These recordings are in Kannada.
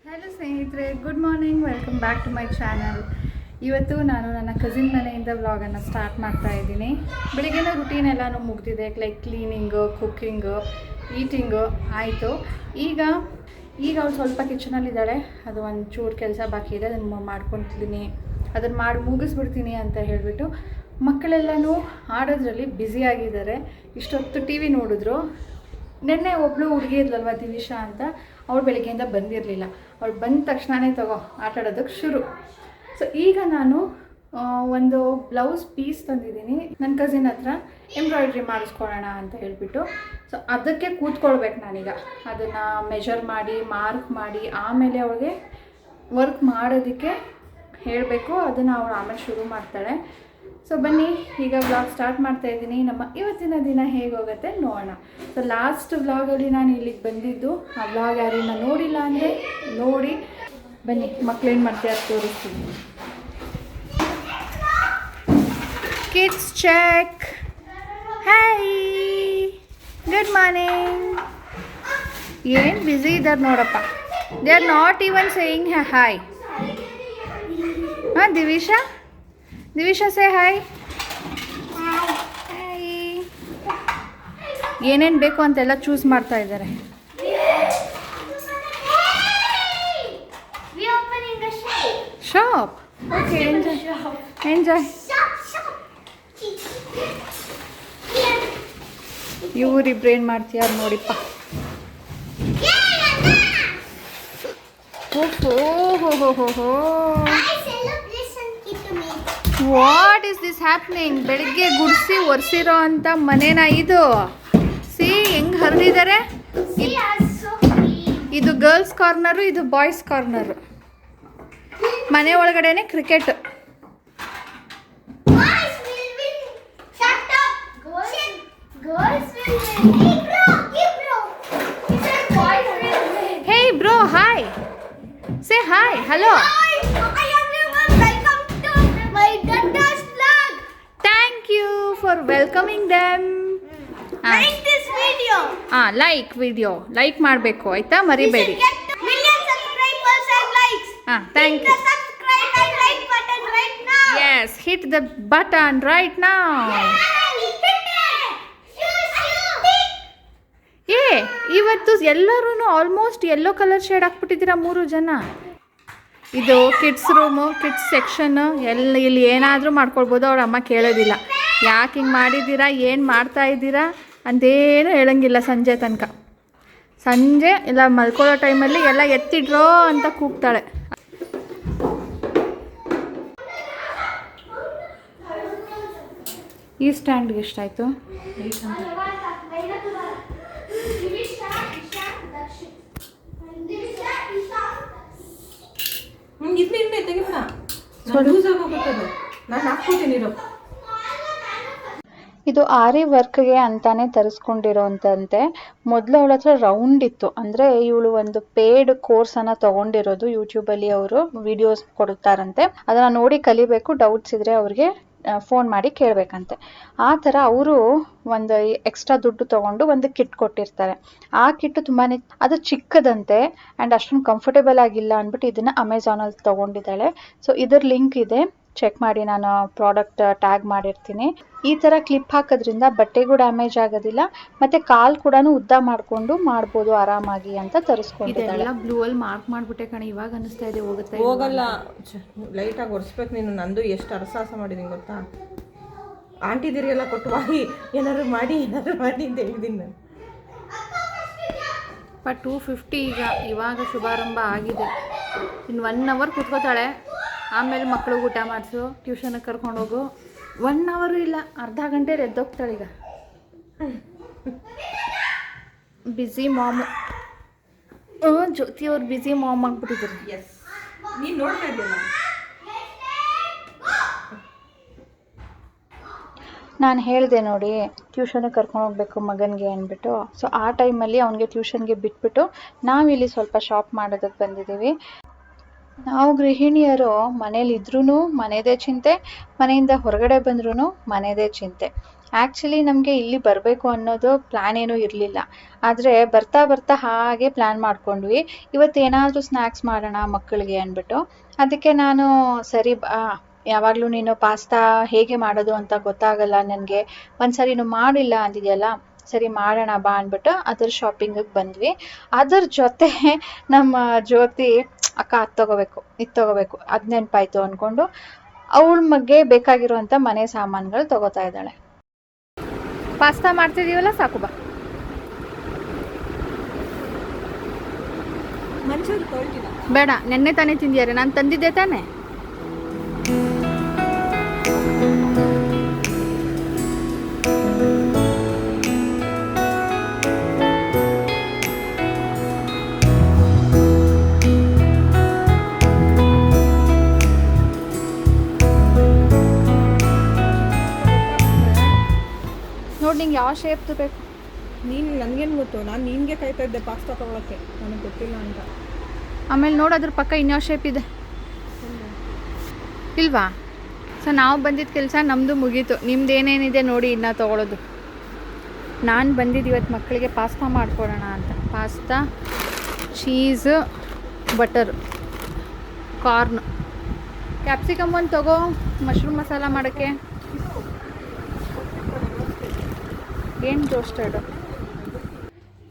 ಹಲೋ ಸ್ನೇಹಿತರೆ, good morning. Welcome back to my channel. ಇವತ್ತು ನಾನು ನನ್ನ ಕಸಿನ್ ಮನೆಯಿಂದ ವ್ಲಾಗನ್ನು ಸ್ಟಾರ್ಟ್ ಮಾಡ್ತಾ ಇದ್ದೀನಿ. ಬೆಳಿಗ್ಗೆನ ರುಟೀನ್ ಎಲ್ಲನೂ ಮುಗ್ದಿದೆ. ಲೈಕ್ ಕ್ಲೀನಿಂಗು, ಕುಕ್ಕಿಂಗು, ಈಟಿಂಗು ಆಯಿತು. ಈಗ ಅವಳು ಸ್ವಲ್ಪ ಕಿಚನಲ್ಲಿದ್ದಾಳೆ. ಅದು ಒಂದು ಚೂರು ಕೆಲಸ ಬಾಕಿ ಇದೆ, ಅದನ್ನು ಮಾಡ್ಕೊತಿದ್ದೀನಿ. ಅದನ್ನು ಮಾಡಿ ಮುಗಿಸ್ಬಿಡ್ತೀನಿ ಅಂತ ಹೇಳಿಬಿಟ್ಟು ಮಕ್ಕಳೆಲ್ಲನೂ ಆಡೋದ್ರಲ್ಲಿ ಬ್ಯುಸಿಯಾಗಿದ್ದಾರೆ. ಇಷ್ಟೊತ್ತು ಟಿ ವಿ ನೋಡಿದ್ರು. ನೆನ್ನೆ ಒಬ್ಬಳು ಹುಡುಗಿ ಇದ್ಲಲ್ವ, ದಿವಿಷಾ ಅಂತ, ಅವಳು ಬೆಳಗ್ಗೆಯಿಂದ ಬಂದಿರಲಿಲ್ಲ. ಅವಳು ಬಂದ ತಕ್ಷಣವೇ ಆಟಾಡೋದಕ್ಕೆ ಶುರು. ಸೊ ಈಗ ನಾನು ಒಂದು ಬ್ಲೌಸ್ ಪೀಸ್ ತಂದಿದ್ದೀನಿ ನನ್ನ ಕಸಿನ್ ಹತ್ರ, ಎಂಬ್ರಾಯ್ಡ್ರಿ ಮಾಡಿಸ್ಕೊಳ್ಳೋಣ ಅಂತ ಹೇಳಿಬಿಟ್ಟು. ಸೊ ಅದಕ್ಕೆ ಕೂತ್ಕೊಳ್ಬೇಕು ನಾನೀಗ. ಅದನ್ನು ಮೆಜರ್ ಮಾಡಿ, ಮಾರ್ಕ್ ಮಾಡಿ, ಆಮೇಲೆ ಅವಳಿಗೆ ವರ್ಕ್ ಮಾಡೋದಕ್ಕೆ ಹೇಳಬೇಕು. ಅದನ್ನು ಅವಳು ಆಮೇಲೆ ಶುರು ಮಾಡ್ತಾಳೆ. ಸೊ ಬನ್ನಿ, ಈಗ ವ್ಲಾಗ್ ಸ್ಟಾರ್ಟ್ ಮಾಡ್ತಾ ಇದ್ದೀನಿ. ನಮ್ಮ ಇವತ್ತಿನ ದಿನ ಹೇಗೆ ಹೋಗುತ್ತೆ ನೋಡೋಣ. ಸೊ ಲಾಸ್ಟ್ ವ್ಲಾಗಲ್ಲಿ ನಾನು ಇಲ್ಲಿಗೆ ಬಂದಿದ್ದು. ಆ ವ್ಲಾಗ್ ಯಾರನ್ನ ನೋಡಿಲ್ಲ ಅಂದರೆ ನೋಡಿ. ಬನ್ನಿ, ಮಕ್ಕಳೇನು ಮಾಡ್ತಾರೆ ತೋರಿಸ್ತೀನಿ. Kids check. Hi, good morning. ಏನು ಬ್ಯುಸಿ ಇದ್ದಾರೆ ನೋಡಪ್ಪ. They are not even saying hi. ಹಾಂ ದಿವಿಷಾ, ಸೇ ಹಾಯ್. ಹಾಯ್. ಏನೇನು ಬೇಕು ಅಂತೆಲ್ಲ ಚೂಸ್ ಮಾಡ್ತಾ ಇದ್ದಾರೆ. ಶಾಪ್. Okay, enjoy. ಇವರಿಬ್ರು ಏನು ಮಾಡ್ತೀಯಾರ ನೋಡಿಪ್ಪ. ಓಹೋ. What is this happening? ಬೆಳಗ್ಗೆ ಗುಡಿಸಿ ಒರೆಸಿರೋ ಅಂಥ ಮನೇನ ಇದು. ಸಿ ಹೆಂಗೆ ಹರಿದಿದ್ದಾರೆ. ಇದು ಗರ್ಲ್ಸ್ ಕಾರ್ನರು, ಇದು ಬಾಯ್ಸ್ ಕಾರ್ನರು. ಮನೆ ಒಳಗಡೆನೆ cricket. Hey bro, hi. Say hi. Hello. For welcoming them. Like this video. Like video. Like ಮಾಡಬೇಕು ಆಯ್ತಾ, ಮರಿಬೇಡಿ. Million subscribers and likes. Thank you. Hit the subscribe and like button right now. Yes, hit the button right now. ಇವತ್ತು ಎಲ್ಲರೂ ಆಲ್ಮೋಸ್ಟ್ ಯೆಲ್ಲೋ ಕಲರ್ ಶೇಡ್ ಹಾಕ್ಬಿಟ್ಟಿದ್ದೀರಾ 3 ಜನ. ಇದು ಕಿಡ್ಸ್ ರೂಮು, ಕಿಡ್ಸ್ ಸೆಕ್ಷನ್. ಇಲ್ಲಿ ಏನಾದರೂ ಮಾಡ್ಕೊಳ್ಬೋದು. ಅವ್ರ ಅಮ್ಮ ಕೇಳೋದಿಲ್ಲ. ಯಾಕೆ ಹಿಂಗೆ ಮಾಡಿದ್ದೀರಾ, ಏನು ಮಾಡ್ತಾ ಇದ್ದೀರಾ ಅಂತೇನು ಹೇಳೋಂಗಿಲ್ಲ ಸಂಜೆ ತನಕ. ಸಂಜೆ ಇಲ್ಲ ಮಲ್ಕೊಳ್ಳೋ ಟೈಮಲ್ಲಿ ಎಲ್ಲ ಎತ್ತಿಡ್ರೋ ಅಂತ ಕೂಗ್ತಾಳೆ. ಈ ಸ್ಟ್ಯಾಂಡ್ಗೆ ಎಷ್ಟಾಯಿತು? ಇದು ಆರಿ ವರ್ಕ್ಗೆ ಅಂತಾನೆ ತರಿಸ್ಕೊಂಡಿರೋಂಥಂತೆ. ಮೊದಲು ಅವಳ ಹತ್ರ ರೌಂಡ್ ಇತ್ತು. ಅಂದರೆ ಇವಳು ಒಂದು ಪೇಯ್ಡ್ ಕೋರ್ಸನ್ನು ತೊಗೊಂಡಿರೋದು. ಯೂಟ್ಯೂಬಲ್ಲಿ ಅವರು ವಿಡಿಯೋಸ್ ಕೊಡ್ತಾರಂತೆ. ಅದನ್ನು ನೋಡಿ ಕಲಿಬೇಕು. ಡೌಟ್ಸ್ ಇದ್ದರೆ ಅವ್ರಿಗೆ ಫೋನ್ ಮಾಡಿ ಕೇಳಬೇಕಂತೆ. ಆ ಥರ ಅವರು ಒಂದು ಎಕ್ಸ್ಟ್ರಾ ದುಡ್ಡು ತೊಗೊಂಡು ಒಂದು ಕಿಟ್ ಕೊಟ್ಟಿರ್ತಾರೆ. ಆ ಕಿಟ್ಟು ತುಂಬಾ ಅದು ಚಿಕ್ಕದಂತೆ ಆ್ಯಂಡ್ ಅಷ್ಟೊಂದು ಕಂಫರ್ಟೇಬಲ್ ಆಗಿಲ್ಲ ಅಂದ್ಬಿಟ್ಟು ಇದನ್ನು ಅಮೆಝಾನಲ್ಲಿ ತೊಗೊಂಡಿದ್ದಾಳೆ. ಸೊ ಇದ್ರ ಲಿಂಕ್ ಇದೆ, ಚೆಕ್ ಮಾಡಿ. ನಾನು ಪ್ರಾಡಕ್ಟ್ ಟ್ಯಾಗ್ ಮಾಡಿರ್ತೀನಿ. ಈ ಥರ ಕ್ಲಿಪ್ ಹಾಕೋದ್ರಿಂದ ಬಟ್ಟೆಗೂ ಡ್ಯಾಮೇಜ್ ಆಗೋದಿಲ್ಲ, ಮತ್ತು ಕಾಲು ಕೂಡ ಉದ್ದ ಮಾಡಿಕೊಂಡು ಮಾಡ್ಬೋದು ಆರಾಮಾಗಿ ಅಂತ ತರಿಸ್ಕೊಂಡಿದ್ದಾಳೆ. ಬ್ಲೂ ಅಲ್ಲಿ ಮಾರ್ಕ್ ಮಾಡಿಬಿಟ್ಟೆ ಕಣೆ. ಇವಾಗ ಅನಿಸ್ತಾ ಇದೆ ಹೋಗಲ್ಲ. ಲೈಟಾಗಿ ಒರೆಸ್ಬೇಕು ನೀನು. ನಂದು ಎಷ್ಟು ಅರಸಾಸ ಮಾಡಿದ್ದೀನಿ ಗೊತ್ತಾ. ಆಂಟಿದಿರಿಗೆಲ್ಲ ಕೊಟ್ಟು ಮಾಡಿ ಏನಾದ್ರು ಮಾಡಿ ಅಂತ ಹೇಳಿದ್ದೀನಿ ನಾನು. 250 ಇವಾಗ ಶುಭಾರಂಭ ಆಗಿದೆ. ಇನ್ನು 1 ಅವರ್ ಕೂತ್ಕೋತಾಳೆ. ಆಮೇಲೆ ಮಕ್ಕಳಿಗೆ ಊಟ ಮಾಡಿಸು, ಟ್ಯೂಷನ್ಗೆ ಕರ್ಕೊಂಡೋಗು. 1 ಅವರು ಇಲ್ಲ, ಅರ್ಧ ಗಂಟೆ ಎದ್ದೋಗ್ತಾಳೆ. ಈಗ ಬ್ಯುಸಿ ಮಾಮು. ಜ್ಯೋತಿ ಅವ್ರು ಬ್ಯುಸಿ ಮಾಮ್ ಆಗ್ಬಿಟ್ಟಿದ್ರು. ನೀನು ನೋಡ್ತಾ ಇದ್ದೀನ. ನಾನು ಹೇಳಿದೆ ನೋಡಿ, ಟ್ಯೂಷನ್ಗೆ ಕರ್ಕೊಂಡು ಹೋಗ್ಬೇಕು ಮಗನಿಗೆ ಅಂದ್ಬಿಟ್ಟು. ಸೊ ಆ ಟೈಮಲ್ಲಿ ಅವನಿಗೆ ಟ್ಯೂಷನ್ಗೆ ಬಿಟ್ಬಿಟ್ಟು ನಾವಿಲ್ಲಿ ಸ್ವಲ್ಪ ಶಾಪ್ ಮಾಡೋದಕ್ಕೆ ಬಂದಿದ್ದೀವಿ. ನಾವು ಗೃಹಿಣಿಯರು ಮನೇಲಿದ್ರೂ ಮನೆಯದೇ ಚಿಂತೆ, ಮನೆಯಿಂದ ಹೊರಗಡೆ ಬಂದ್ರೂ ಮನೆಯದೇ ಚಿಂತೆ. ಆ್ಯಕ್ಚುಲಿ ನಮಗೆ ಇಲ್ಲಿ ಬರಬೇಕು ಅನ್ನೋದು ಪ್ಲ್ಯಾನ್ ಏನೂ ಇರಲಿಲ್ಲ. ಆದರೆ ಬರ್ತಾ ಬರ್ತಾ ಹಾಗೆ ಪ್ಲ್ಯಾನ್ ಮಾಡ್ಕೊಂಡ್ವಿ. ಇವತ್ತೇನಾದರೂ ಸ್ನ್ಯಾಕ್ಸ್ ಮಾಡೋಣ ಮಕ್ಕಳಿಗೆ ಅಂದ್ಬಿಟ್ಟು. ಅದಕ್ಕೆ ನಾನು ಸರಿ ಯಾವಾಗಲೂ ನೀನು ಪಾಸ್ತಾ ಹೇಗೆ ಮಾಡೋದು ಅಂತ ಗೊತ್ತಾಗಲ್ಲ ನನಗೆ, ಒಂದು ಸರಿ ನೀನು ಮಾಡಿಲ್ಲ ಅಂದಿದೆಯಲ್ಲ, ಸರಿ ಮಾಡೋಣ ಬಾ ಅಂದ್ಬಿಟ್ಟು ಅದ್ರ ಶಾಪಿಂಗಿಗೆ ಬಂದ್ವಿ. ಅದ್ರ ಜೊತೆ ನಮ್ಮ ಜ್ಯೋತಿ ಅಕ್ಕ ಇದು ತೊಗೋಬೇಕು ಅದು ನೆನಪಾಯ್ತು ಅಂದ್ಕೊಂಡು ಅವಳ ಬಗ್ಗೆ ಬೇಕಾಗಿರುವಂಥ ಮನೆ ಸಾಮಾನುಗಳು ತೊಗೋತಾ ಇದ್ದಾಳೆ. ಪಾಸ್ತಾ ಮಾಡ್ತಿದ್ದೀವಲ್ಲ, ಸಾಕು ಬಾ. ಮನುಷ್ಯರು ತೊಳ್ದಿಲ್ಲ. ಬೇಡ, ನೆನ್ನೆ ತಾನೇ ತಿಂದಿದ್ದಾರೆ, ನಾನು ತಂದಿದ್ದೆ ತಾನೇ. ನೋಡಿ ನಿಂಗೆ ಯಾವ ಶೇಪ್ದು ಬೇಕು? ನೀನು ನನಗೇನು ಗೊತ್ತು, ನಾನು ನಿನಗೆ ಕಾಯ್ತಾ ಇದ್ದೆ ಪಾಸ್ತಾ ತೊಗೊಳಕ್ಕೆ, ನನಗೆ ಗೊತ್ತಿಲ್ಲ ಅಂತ. ಆಮೇಲೆ ನೋಡು ಅದ್ರ ಪಕ್ಕ ಇನ್ಯಾವ ಶೇಪ್ ಇದೆ ಇಲ್ವಾ? ಸೊ ನಾವು ಬಂದಿದ್ದ ಕೆಲಸ ನಮ್ಮದು ಮುಗೀತು. ನಿಮ್ದು ಏನೇನಿದೆ ನೋಡಿ ಇನ್ನು ತೊಗೊಳೋದು. ನಾನು ಬಂದಿದ್ದು ಇವತ್ತು ಮಕ್ಕಳಿಗೆ ಪಾಸ್ತಾ ಮಾಡ್ಕೊಡೋಣ ಅಂತ. Pasta, cheese, butter, corn, capsicum ಒಂದು ತೊಗೋ ಮಶ್ರೂಮ್ ಮಸಾಲ ಮಾಡೋಕ್ಕೆ. ಏನು ಟೋಸ್ಟೆಡು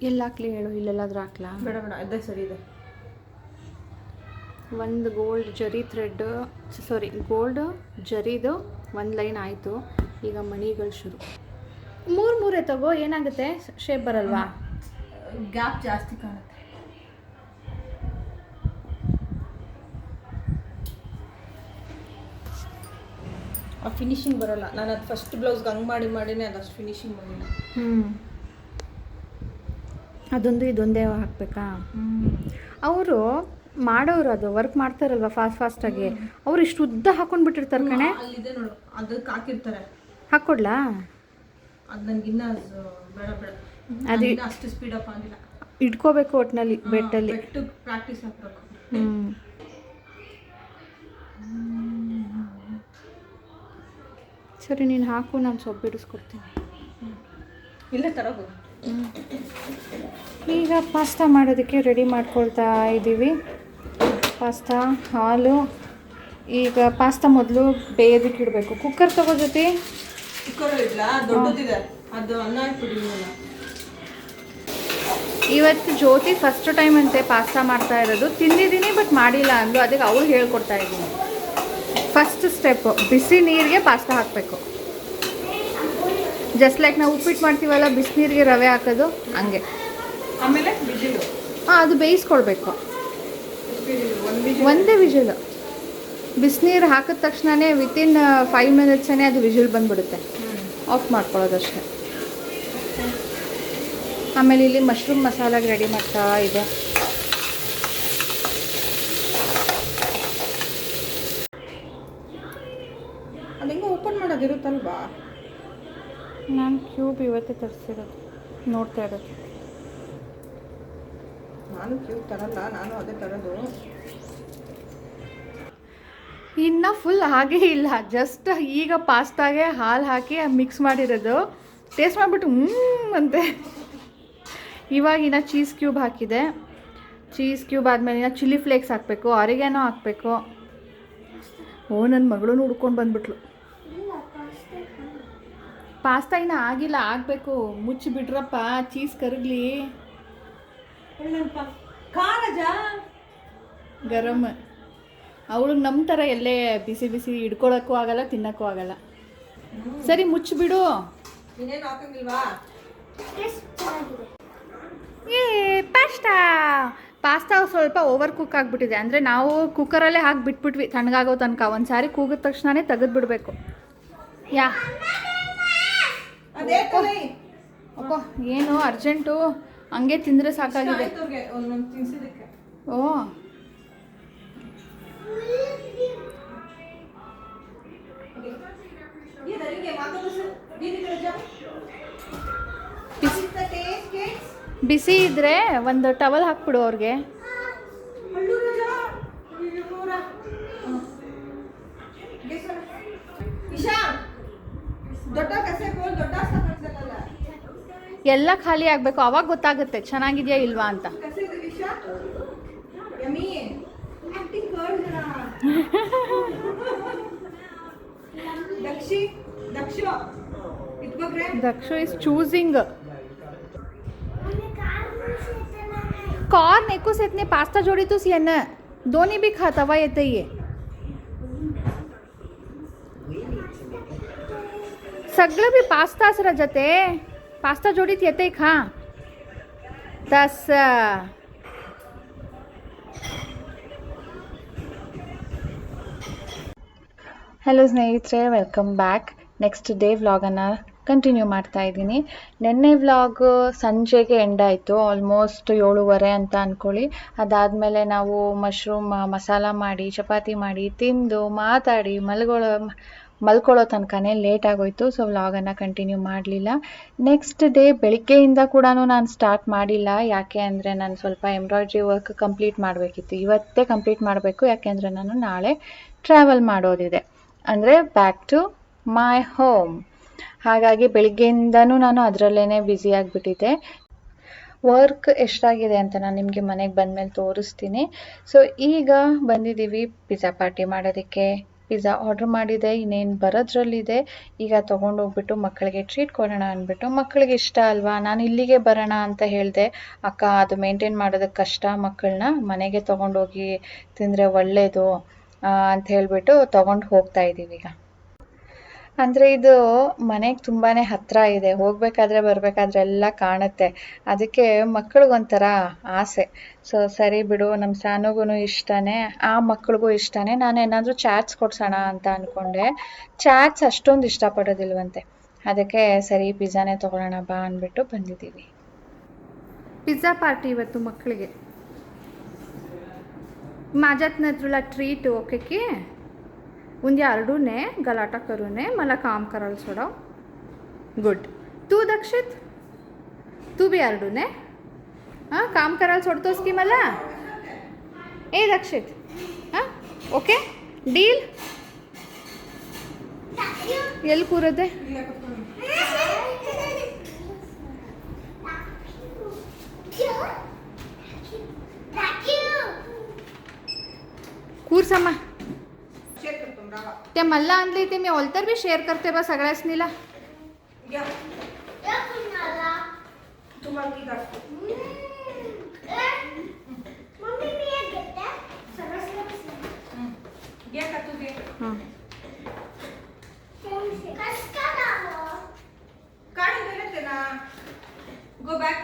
ಎಲ್ಲ ಹಾಕ್ಲಿ ಹೇಳು? ಇಲ್ಲೆಲ್ಲಾದ್ರೂ ಹಾಕ್ಲಾ? ಬೇಡ ಬೇಡ, ಅದೇ ಸರಿ ಇದೆ. ಒಂದು ಗೋಲ್ಡ್ ಜರಿದು ಒಂದು ಲೈನ್ ಆಯಿತು. ಈಗ ಮಣಿಗಳು ಶುರು. ಮೂರೇ ತಗೋ, ಏನಾಗುತ್ತೆ? ಶೇಪ್ ಬರಲ್ವಾ? ಗ್ಯಾಪ್ ಜಾಸ್ತಿ ಕಾಣುತ್ತೆ. ಆ ಫಿನಿಶಿಂಗ್ ಬರಲ್ಲ. ನಾನು ಅದು ಫಸ್ಟ್ ಬ್ಲೌಸ್ಗೆ ಹಂಗೆ ಮಾಡಿನೇ ಅದಷ್ಟು ಫಿನಿಶಿಂಗ್ ಬಂದಿಲ್ಲ. ಅದೊಂದು ಇದೊಂದೇ ಹಾಕಬೇಕಾ? ಅವರು ಮಾಡೋರು ಅದು ವರ್ಕ್ ಮಾಡ್ತಾರಲ್ವ ಫಾಸ್ಟಾಗಿ, ಅವ್ರು ಇಷ್ಟು ಉದ್ದ ಹಾಕೊಂಡು ಬಿಟ್ಟಿರ್ತಾರೆ ಕಣೆ. ಅಲ್ಲಿದೆ ನೋಡು, ಅದಕ್ಕೆ ಹಾಕಿರ್ತಾರೆ. ಹಾಕ್ಕೊಡ್ಲಾ? ಅದು ನನಗಿನ್ನ ಬೇಡ ಅದು ಅಷ್ಟು ಸ್ಪೀಡಪ್ ಆಗಿಲ್ಲ. ಇಟ್ಕೋಬೇಕು ಒಟ್ಟಿನಲ್ಲಿ ಬೆಟ್ಟಲ್ಲಿ. ಪ್ರಾಕ್ಟೀಸ್ ಹಾಕ್ಬೇಕು. ಸರಿ ನೀನು ಹಾಕು, ನಾನು ಸೊಪ್ಪು ಬಿಡಿಸ್ಕೊಡ್ತೀನಿ. ಇಲ್ಲೇ ತರೋದು. ಈಗ ಪಾಸ್ತಾ ಮಾಡೋದಕ್ಕೆ ರೆಡಿ ಮಾಡ್ಕೊಳ್ತಾ ಇದ್ದೀವಿ. ಪಾಸ್ತಾ, ಹಾಲು. ಈಗ ಪಾಸ್ತಾ ಮೊದಲು ಬೇಯೋದಕ್ಕೆ ಇಡಬೇಕು. ಕುಕ್ಕರ್ ತಗೋ ಜೊತೆ. ಕುಕ್ಕರ್ ಇಲ್ಲ, ದೊಡ್ಡದಿದೆ, ಅದು ಅನ್ನ ಇಟ್ಬಿಟ್ಟಿಲ್ಲ. ಇವತ್ತು ಜ್ಯೋತಿ ಫಸ್ಟ್ ಟೈಮ್ ಅಂತೆ ಪಾಸ್ತಾ ಮಾಡ್ತಾ ಇರೋದು. ತಿಂದಿದ್ದೀನಿ ಬಟ್ ಮಾಡಿಲ್ಲ ಅಂದು, ಅದಕ್ಕೆ ಅವಳು ಹೇಳ್ಕೊಡ್ತಾ ಇದ್ದೀನಿ. ಫಸ್ಟ್ ಸ್ಟೆಪ್ಪು ಬಿಸಿ ನೀರಿಗೆ ಪಾಸ್ತಾ ಹಾಕಬೇಕು. ಜಸ್ಟ್ ಲೈಕ್ ನಾವು ಉಪ್ಪಿಟ್ಟು ಮಾಡ್ತೀವಲ್ಲ, ಬಿಸಿನೀರಿಗೆ ರವೆ ಹಾಕೋದು ಹಂಗೆ. ಆಮೇಲೆ ವಿಜಿಲು. ಅದು ಬೇಯಿಸ್ಕೊಳ್ಬೇಕು. ಒಂದೇ ವಿಜಿಲು. ಬಿಸಿನೀರು ಹಾಕಿದ ತಕ್ಷಣವೇ ವಿತಿನ್ 5 ಮಿನಿಟ್ಸೇ ಅದು ವಿಜಿಲ್ ಬಂದುಬಿಡುತ್ತೆ. ಆಫ್ ಮಾಡ್ಕೊಳ್ಳೋದಷ್ಟೇ. ಆಮೇಲೆ ಇಲ್ಲಿ ಮಶ್ರೂಮ್ ಮಸಾಲಾಗೆ ರೆಡಿ ಮಾಡ್ತಾ ಇದೆ. ಅದು ಹೆಂಗೆ ಓಪನ್ ಮಾಡೋದಿರುತ್ತಲ್ವಾ? ನಾನು ಕ್ಯೂಬ್ ಇವತ್ತೇ ತರಿಸಿರೋದು, ನೋಡ್ತಾ ಇರೋದು. ನಾನು ಕ್ಯೂಬ್ ತರಲ್ಲ, ನಾನು ಅದೇ ತರೋದು. ಇನ್ನು ಫುಲ್ ಹಾಗೇ ಇಲ್ಲ, ಜಸ್ಟ್ ಈಗ ಪಾಸ್ತಾಗೆ ಹಾಲು ಹಾಕಿ ಮಿಕ್ಸ್ ಮಾಡಿರೋದು. ಟೇಸ್ಟ್ ಮಾಡಿಬಿಟ್ಟು ಅಂತೆ. ಇವಾಗ ಇನ್ನು ಚೀಸ್ ಕ್ಯೂಬ್ ಹಾಕಿದೆ. ಚೀಸ್ ಕ್ಯೂಬ್ ಆದಮೇಲೆ ಇನ್ನು ಚಿಲ್ಲಿ ಫ್ಲೇಕ್ಸ್ ಹಾಕಬೇಕು, ಆರಿಗ್ಯಾನೋ ಹಾಕಬೇಕು. ನನ್ನ ಮಗಳೂ ಹುಡ್ಕೊಂಡು ಬಂದ್ಬಿಟ್ಲು. ಪಾಸ್ತಾ ಇನ್ನೂ ಆಗಿಲ್ಲ, ಆಗಬೇಕು. ಮುಚ್ಚಿ ಬಿಡ್ರಪ್ಪ, ಚೀಸ್ ಕರಗಲಿ. ಗರಮ್. ಅವಳಿಗೆ ನಮ್ಮ ಥರ ಎಲ್ಲೇ ಬಿಸಿ ಬಿಸಿ ಹಿಡ್ಕೊಳಕ್ಕೂ ಆಗಲ್ಲ, ತಿನ್ನೋಕ್ಕೂ ಆಗಲ್ಲ. ಸರಿ ಮುಚ್ಚಿಬಿಡು. ಪಾಸ್ತಾ ಸ್ವಲ್ಪ ಓವರ್ ಕುಕ್ ಆಗಿಬಿಟ್ಟಿದೆ. ಅಂದರೆ ನಾವು ಕುಕ್ಕರಲ್ಲೇ ಹಾಕಿ ಬಿಟ್ಬಿಟ್ವಿ ತಣ್ಣಗಾಗೋ ತನಕ. ಒಂದು ಸಾರಿ ಕೂಗಿದ ತಕ್ಷಣವೇ ತೆಗೆದು ಬಿಡಬೇಕು. ಅಪ್ಪ ಏನು ಅರ್ಜೆಂಟು? ಹಂಗೆ ತಿಂದರೆ ಸಾಕಾಗಿದೆ. ಓ ಬಿಸಿ ಇದ್ದರೆ ಒಂದು ಟವಲ್ ಹಾಕ್ಬಿಡು ಅವ್ರಿಗೆ. ದೊಡ್ಡ ಕಸೆ ಬೋಲ್ ದೊಡ್ಡ ಎಲ್ಲ ಖಾಲಿ ಆಗಬೇಕು, ಅವಾಗ ಗೊತ್ತಾಗುತ್ತೆ ಚೆನ್ನಾಗಿದೆಯಾ ಇಲ್ವಾ ಅಂತ. दक्षु इज चूजिंग कॉर्न एको से इतने पास्ता जोड़ी तो सियन दोनी भी खाता हुआ येते ये सगळं भी पास्ता असं रजते पास्ता जोडीत येते खा तस. ಹಲೋ ಸ್ನೇಹಿತರೆ, ವೆಲ್ಕಮ್ ಬ್ಯಾಕ್. ನೆಕ್ಸ್ಟ್ ಡೇ ವ್ಲಾಗನ್ನು ಕಂಟಿನ್ಯೂ ಮಾಡ್ತಾ ಇದ್ದೀನಿ. ನಿನ್ನೆ ವ್ಲಾಗ್ ಸಂಜೆಗೆ ಎಂಡ್ ಆಯಿತು, ಆಲ್ಮೋಸ್ಟ್ 7:30 ಅಂತ ಅಂದ್ಕೊಳ್ಳಿ. ಅದಾದಮೇಲೆ ನಾವು ಮಶ್ರೂಮ್ ಮಸಾಲ ಮಾಡಿ ಚಪಾತಿ ಮಾಡಿ ತಿಂದು ಮಾತಾಡಿ ಮಲ್ಕೊಳ್ಳೋ ತನಕನೇ ಲೇಟ್ ಆಗೋಯ್ತು. ಸೊ ವ್ಲಾಗನ್ನು ಕಂಟಿನ್ಯೂ ಮಾಡಲಿಲ್ಲ. ನೆಕ್ಸ್ಟ್ ಡೇ ಬೆಳಿಗ್ಗೆಯಿಂದ ಕೂಡ ನಾನು ಸ್ಟಾರ್ಟ್ ಮಾಡಿಲ್ಲ. ಯಾಕೆ ಅಂದರೆ ನಾನು ಸ್ವಲ್ಪ ಎಂಬ್ರಾಯ್ಡ್ರಿ ವರ್ಕ್ ಕಂಪ್ಲೀಟ್ ಮಾಡಬೇಕಿತ್ತು, ಇವತ್ತೇ ಕಂಪ್ಲೀಟ್ ಮಾಡಬೇಕು. ಯಾಕೆಂದರೆ ನಾನು ನಾಳೆ ಟ್ರಾವೆಲ್ ಮಾಡೋದಿದೆ, ಅಂದರೆ ಬ್ಯಾಕ್ ಟು ಮೈ ಹೋಮ್. ಹಾಗಾಗಿ ಬೆಳಿಗ್ಗೆಯಿಂದನೂ ನಾನು ಅದರಲ್ಲೇ ಬ್ಯುಸಿ ಆಗಿಬಿಟ್ಟಿದ್ದೆ. ವರ್ಕ್ ಎಷ್ಟಾಗಿದೆ ಅಂತ ನಾನು ನಿಮಗೆ ಮನೆಗೆ ಬಂದಮೇಲೆ ತೋರಿಸ್ತೀನಿ. ಸೊ ಈಗ ಬಂದಿದ್ದೀವಿ ಪಿಜ್ಜಾ ಪಾರ್ಟಿ ಮಾಡೋದಕ್ಕೆ. ಪಿಜ್ಜಾ ಆರ್ಡ್ರ್ ಮಾಡಿದೆ, ಇನ್ನೇನು ಬರೋದ್ರಲ್ಲಿದೆ. ಈಗ ತೊಗೊಂಡೋಗ್ಬಿಟ್ಟು ಮಕ್ಕಳಿಗೆ ಟ್ರೀಟ್ ಕೊಡೋಣ ಅಂದ್ಬಿಟ್ಟು, ಮಕ್ಕಳಿಗೆ ಇಷ್ಟ ಅಲ್ವಾ, ನಾನು ಇಲ್ಲಿಗೆ ಬರೋಣ ಅಂತ ಹೇಳಿದೆ. ಅಕ್ಕ ಅದು ಮೇಂಟೈನ್ ಮಾಡೋದಕ್ಕೆ ಕಷ್ಟ, ಮಕ್ಕಳನ್ನ ಮನೆಗೆ ತೊಗೊಂಡೋಗಿ ತಿಂದರೆ ಒಳ್ಳೆಯದು ಅಂತ ಹೇಳಿಬಿಟ್ಟು ತೊಗೊಂಡು ಹೋಗ್ತಾ ಇದ್ದೀವಿ ಈಗ. ಅಂದರೆ ಇದು ಮನೆಗೆ ತುಂಬಾ ಹತ್ತಿರ ಇದೆ, ಹೋಗಬೇಕಾದ್ರೆ ಬರಬೇಕಾದ್ರೆ ಎಲ್ಲ ಕಾಣುತ್ತೆ. ಅದಕ್ಕೆ ಮಕ್ಕಳಿಗೊಂಥರ ಆಸೆ. ಸೊ ಸರಿ ಬಿಡು, ನಮ್ಮ ಸಾನುಗೂ ಇಷ್ಟನೇ, ಆ ಮಕ್ಕಳಿಗೂ ಇಷ್ಟನೇ, ನಾನು ಏನಾದರೂ ಚಾಟ್ಸ್ ಕೊಡ್ಸೋಣ ಅಂತ ಅಂದ್ಕೊಂಡೆ. ಚಾಟ್ಸ್ ಅಷ್ಟೊಂದು ಇಷ್ಟಪಡೋದಿಲ್ವಂತೆ. ಅದಕ್ಕೆ ಸರಿ ಪಿಜ್ಜಾನೇ ತೊಗೊಳ್ಳೋಣ ಬಾ ಅಂದ್ಬಿಟ್ಟು ಬಂದಿದ್ದೀವಿ. ಪಿಜ್ಜಾ ಪಾರ್ಟಿ ಇವತ್ತು ಮಕ್ಕಳಿಗೆ. माझ्यात ना तुला ट्रीट ओके की उद्या अर्डूने गलाटा करूने मला काम करायला सोडव. गुड. तू दक्षित तू बी अर्डूने हां काम करायला सोडतोस की मला. ए दक्षित हां ओके डील. ಎಲ್ಲಿ ಕೂರದೆ कुर्समा ते मला आणली ते मी ओलतर बी शेअर करते बा सगळ्यासनीला. Go back.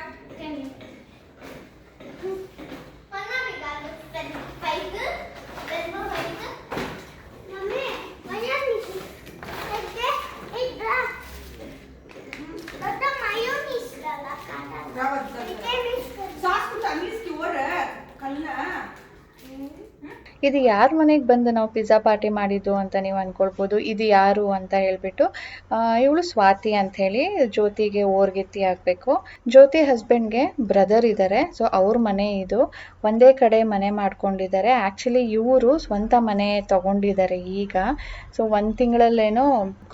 ಇದು ಯಾರ ಮನೆಗೆ ಬಂದು ನಾವು ಪಿಜ್ಜಾ ಪಾರ್ಟಿ ಮಾಡಿದ್ದು ಅಂತ ನೀವು ಅಂದ್ಕೊಳ್ಬೋದು. ಇದು ಯಾರು ಅಂತ ಹೇಳ್ಬಿಟ್ಟು, ಇವಳು ಸ್ವಾತಿ ಅಂಥೇಳಿ, ಜ್ಯೋತಿಗೆ ಓರ್ಗೆತ್ತಿ ಆಗಬೇಕು. ಜ್ಯೋತಿ ಹಸ್ಬೆಂಡ್ಗೆ ಬ್ರದರ್ ಇದ್ದಾರೆ. ಸೊ ಅವ್ರ ಮನೆ ಇದು, ಒಂದೇ ಕಡೆ ಮನೆ ಮಾಡ್ಕೊಂಡಿದ್ದಾರೆ. ಆ್ಯಕ್ಚುಲಿ ಇವರು ಸ್ವಂತ ಮನೆ ತಗೊಂಡಿದ್ದಾರೆ ಈಗ. ಸೊ 1 ತಿಂಗಳಲ್ಲೇನೋ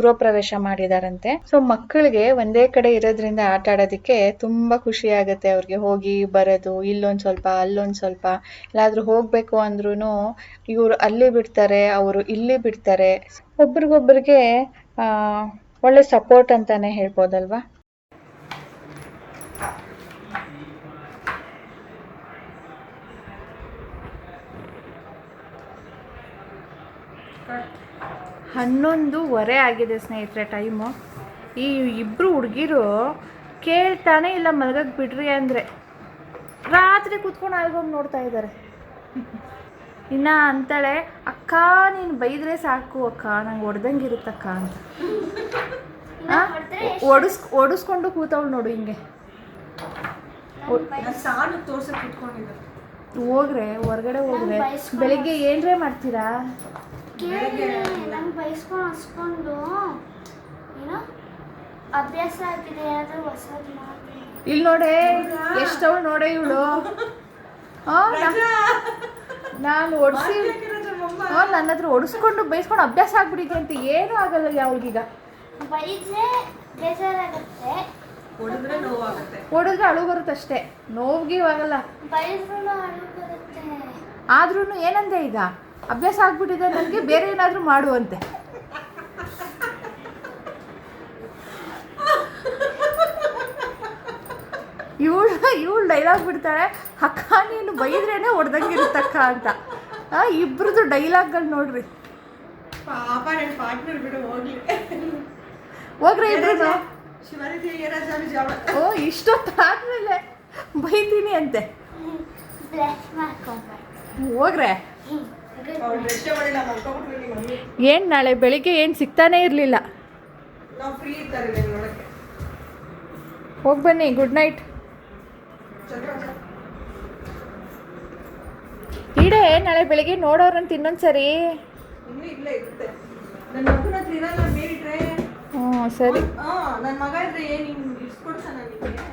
ಗೃಹ ಪ್ರವೇಶ ಮಾಡಿದಾರಂತೆ. ಸೊ ಮಕ್ಕಳಿಗೆ ಒಂದೇ ಕಡೆ ಇರೋದ್ರಿಂದ ಆಟ ಆಡೋದಕ್ಕೆ ತುಂಬ ಖುಷಿ ಆಗುತ್ತೆ ಅವ್ರಿಗೆ. ಹೋಗಿ ಬರೋದು, ಇಲ್ಲೊಂದು ಸ್ವಲ್ಪ ಅಲ್ಲೊಂದು ಸ್ವಲ್ಪ, ಎಲ್ಲಾದರೂ ಹೋಗಬೇಕು ಅಂದ್ರೂ ಇವರು ಅಲ್ಲಿ ಬಿಡ್ತಾರೆ, ಅವರು ಇಲ್ಲಿ ಬಿಡ್ತಾರೆ. ಒಬ್ರಿಗೊಬ್ರಿಗೆ ಒಳ್ಳೆ ಸಪೋರ್ಟ್ ಅಂತಾನೆ ಹೇಳ್ಬೋದಲ್ವಾ. ಹನ್ನೊಂದುವರೆ ಆಗಿದೆ ಸ್ನೇಹಿತರೆ ಟೈಮು. ಈ ಇಬ್ಬರು ಹುಡುಗಿರು ಕೇಳ್ತಾನೆ ಇಲ್ಲ ಮಲಗಕ್ಕೆ ಬಿಡ್ರಿ ಅಂದರೆ, ರಾತ್ರಿ ಕೂತ್ಕೊಂಡು ಆಲ್ಬಮ್ ನೋಡ್ತಾ ಇದ್ದಾರೆ. ಇನ್ನು ಅಂತಾಳೆ, ಅಕ್ಕ ನೀನು ಬೈದರೆ ಸಾಕು ಅಕ್ಕ, ನಂಗೆ ಹೊಡೆದಂಗೆ ಇರುತ್ತಕ್ಕ ಅಂತ. ಒಡಿಸ್ಕೊಂಡು ಕೂತವಳು ನೋಡು ಹಿಂಗೆ. ಹೋಗ್ರೆ ಹೊರಗಡೆ ಹೋಗ್ರೆ ಬೆಳಿಗ್ಗೆ ಏನ್ರೇ ಮಾಡ್ತೀರಾ? ಬೈಸ್ಕೊಂಡು ಅಭ್ಯಾಸ ಆಗಿದೆ, ಏನಾದರೂ ಹೊಸದು ಮಾಡಿ. ಇಲ್ಲಿ ನೋಡೆ ಎಷ್ಟವಳು ನೋಡೆ ಇವಳು. ನಾನು ಒಡಿಸಿ ನನ್ನ ಹತ್ರ ಒಡಿಸ್ಕೊಂಡು ಬೈಸ್ಕೊಂಡು ಅಭ್ಯಾಸ ಆಗ್ಬಿಟ್ಟಿದೆ ಅಂತ. ಏನೂ ಆಗಲ್ಲ ಅವಳಿಗೀಗ. ಬೈದ್ರೆ ಬೇಜಾರಾಗುತ್ತೆ, ಹೊಡೆದ್ರೆ ನೋವಾಗುತ್ತೆ. ಹೊಡೆದ್ರೆ ಅಳು ಬರುತ್ತಷ್ಟೇ, ನೋವಿಗೆ ಆಗಲ್ಲ. ಬೈದ್ರೂ ಅಳು ಬರುತ್ತೆ. ಆದ್ರೂ ಏನಂದೆ ಈಗ ಅಭ್ಯಾಸ ಆಗ್ಬಿಟ್ಟಿದೆ ನನಗೆ, ಬೇರೆ ಏನಾದರೂ ಮಾಡುವಂತೆ. ಇವಳು ಡೈಲಾಗ್ ಬಿಡ್ತಾಳೆ, ಅಕ್ಕ ನೀನು ಬೈದ್ರೇನೆ ಹೊಡೆದಂಗಿರುತ್ತಕ್ಕ ಅಂತ. ಇಬ್ರದ್ದು ಡೈಲಾಗ್ಗಳು ನೋಡ್ರಿ. ಪಾಪ ನನ್ನ ಪಾರ್ಟ್ನರ್ ಬಿಡು ಹೋಗ್ಲಿ. ಹೋಗ್ರೆ ಇಬ್ರು. ಶಿವರಿತಿ ಏನಾದ್ರು ಜಾವ. ಓ ಇಷ್ಟೊತ್ತಾದ್ಮೇಲೆ ಬೈತೀನಿ ಅಂತೆ. ಬ್ರಷ್ ಮಾಡ್ಕೊಂಡ್ರೆ ಹೋಗ್ರೆ. ಅವ್ರು ರೆಸ್ಟ್ ಮಾಡಿಲ್ಲ, ಮಲ್ಕೊಂಡ್ಬಿಟ್ವಿ ಮಮ್ಮಿ. ಏನು ನಾಳೆ ಬೆಳಿಗ್ಗೆ ಏನು ಸಿಗ್ತಾನೇ ಇರಲಿಲ್ಲ. ನಾವು ಫ್ರೀ ಇದ್ದಾರೆ ನೋಡಕ್ಕೆ. ಹೋಗಿ ಬನ್ನಿ, ಗುಡ್ ನೈಟ್. ಇಡೇ ನಾಳೆ ಬೆಳಿಗ್ಗೆ ನೋಡೋರಂತ ಇನ್ನೊಂದ್ಸರಿ. ಇನ್ನೂ ಇಲ್ಲೇ ಇರುತ್ತೆ. ನನ್ನ ಮಗನ ಹತ್ರ ಇರಲ್ಲ ಬೇರಿಟ್ರೆ. ಹ್ಞೂ ಸರಿ. ನನ್ನ ಮಗ ಇದ್ರೆ ಏನು ಇಸ್ಕೊಡ್ತಾನ ನನಗೆ.